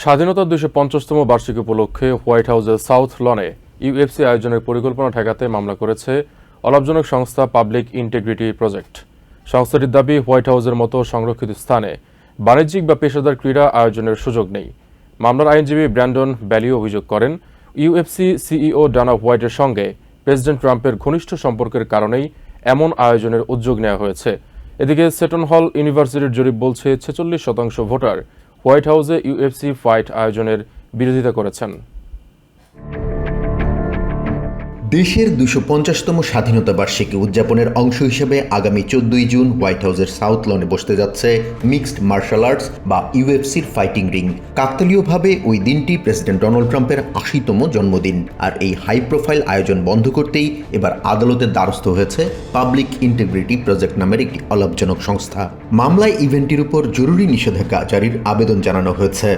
স্বাধীনতার ২৫০তম বার্ষিকী উপলক্ষে হোয়াইট হাউসের সাউথ লনে ইউএফসি আয়োজনের পরিকল্পনা ঠেকাতে মামলা করেছে অলাভজনক সংস্থা পাবলিক ইন্টিগ্রিটি প্রজেক্ট। সংস্থাটির দাবি, হোয়াইট হাউসের মতো সংরক্ষিত স্থানে বাণিজ্যিক বা পেশাদার ক্রীড়া আয়োজনের সুযোগ নেই। মামলার আইনজীবী ব্র্যান্ডন ব্যালিও অভিযোগ করেন, ইউএফসি সিইও ডানা হোয়াইটের সঙ্গে প্রেসিডেন্ট ট্রাম্পের ঘনিষ্ঠ সম্পর্কের কারণেই এমন আয়োজনের উদ্যোগ নেওয়া হয়েছে। এদিকে সেটন হল ইউনিভার্সিটির জরিপ বলছে ৪৬% ভোটার হোয়াইট হাউসে ইউএফসি ফাইট আয়োজনের বিরোধিতা করেছেন। দেশের ২৫০তম স্বাধীনতা বার্ষিকী উদযাপনের অংশ হিসেবে আগামী ১৪ই জুন হোয়াইট হাউসের সাউথ লনে বসতে যাচ্ছে মিক্সড মার্শাল আর্টস বা ইউএফসির ফাইটিং রিং। কাকতালীয়ভাবে ওই দিনটি প্রেসিডেন্ট ডোনাল্ড ট্রাম্পের ৮০তম জন্মদিন। আর এই হাই প্রোফাইল আয়োজন বন্ধ করতেই এবার আদালতের দ্বারস্থ হয়েছে পাবলিক ইন্টিগ্রিটি প্রজেক্ট নামের একটি অলাভজনক সংস্থা। মামলায় ইভেন্টটির উপর জরুরি নিষেধাজ্ঞা জারির আবেদন জানানো হয়েছে।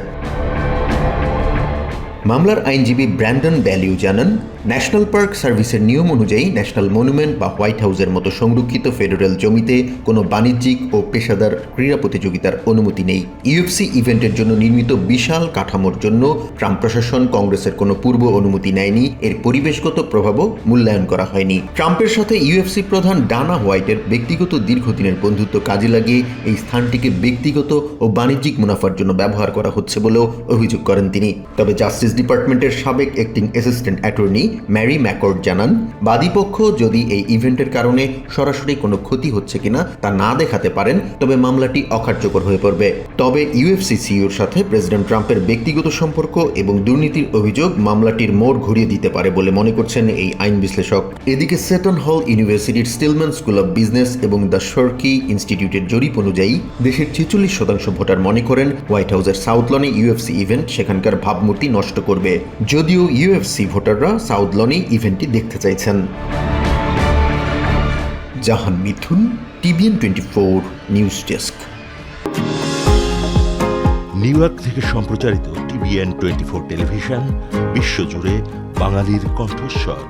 মামলার আইনজীবী ব্র্যান্ডন ব্যালিও জানান, ন্যাশনাল পার্ক সার্ভিসের নিয়ম অনুযায়ী ন্যাশনাল মনুমেন্ট বা হোয়াইট হাউসের মতো সংরক্ষিত ফেডারেল জমিতে কোনো বাণিজ্যিক ও পেশাদার ক্রীড়া প্রতিযোগিতার অনুমতি নেই। ইউএফসি ইভেন্টের জন্য নির্মিত বিশাল কাঠামোর জন্য ট্রাম্প প্রশাসন কংগ্রেসের কোনো পূর্ব অনুমতি নেয়নি, এর পরিবেশগত প্রভাবও মূল্যায়ন করা হয়নি। ট্রাম্পের সাথে ইউএফসি প্রধান ডানা হোয়াইটের ব্যক্তিগত দীর্ঘদিনের বন্ধুত্ব কাজে লাগিয়ে এই স্থানটিকে ব্যক্তিগত ও বাণিজ্যিক মুনাফার জন্য ব্যবহার করা হচ্ছে বলেও অভিযোগ করেন তিনি। তবে জাস্টিস ডিপার্টমেন্টের সাবেক অ্যাক্টিং অ্যাসিস্ট্যান্ট অ্যাটর্নি ম্যারি ম্যাকর্ড জানান, বাদীপক্ষ যদি এই ইভেন্টের কারণে সরাসরি কোনো ক্ষতি হচ্ছে কিনা তা না দেখাতে পারেন, তবে মামলাটি অকার্যকর হয়ে পড়বে। তবে ইউএফসি সিইওর সাথে প্রেসিডেন্ট ট্রাম্পের ব্যক্তিগত সম্পর্ক এবং দুর্নীতির অভিযোগ মামলাটির মোড় ঘুরিয়ে দিতে পারে বলে মনে করছেন এই আইন বিশ্লেষক। এদিকে সেটন হল ইউনিভার্সিটির স্টিলম্যান স্কুল অব বিজনেস এবং দ্য শর্কি ইনস্টিটিউটের জরিপ অনুযায়ী দেশের ৪৬% ভোটার মনে করেন হোয়াইট হাউসের সাউথ লনে ইউএফসি ইভেন্ট সেখানকার ভাবমূর্তি নষ্ট করবে। যদিও ইউএফসি ভোটাররা সাউথ লনে ইভেন্টটি দেখতে চাইছেন। Jahan Mithun, TVN 24 news desk. New York থেকে সম্প্রচারিত টিভিএন 24 টেলিভিশন বিশ্বজুড়ে বাঙালির কণ্ঠস্বর।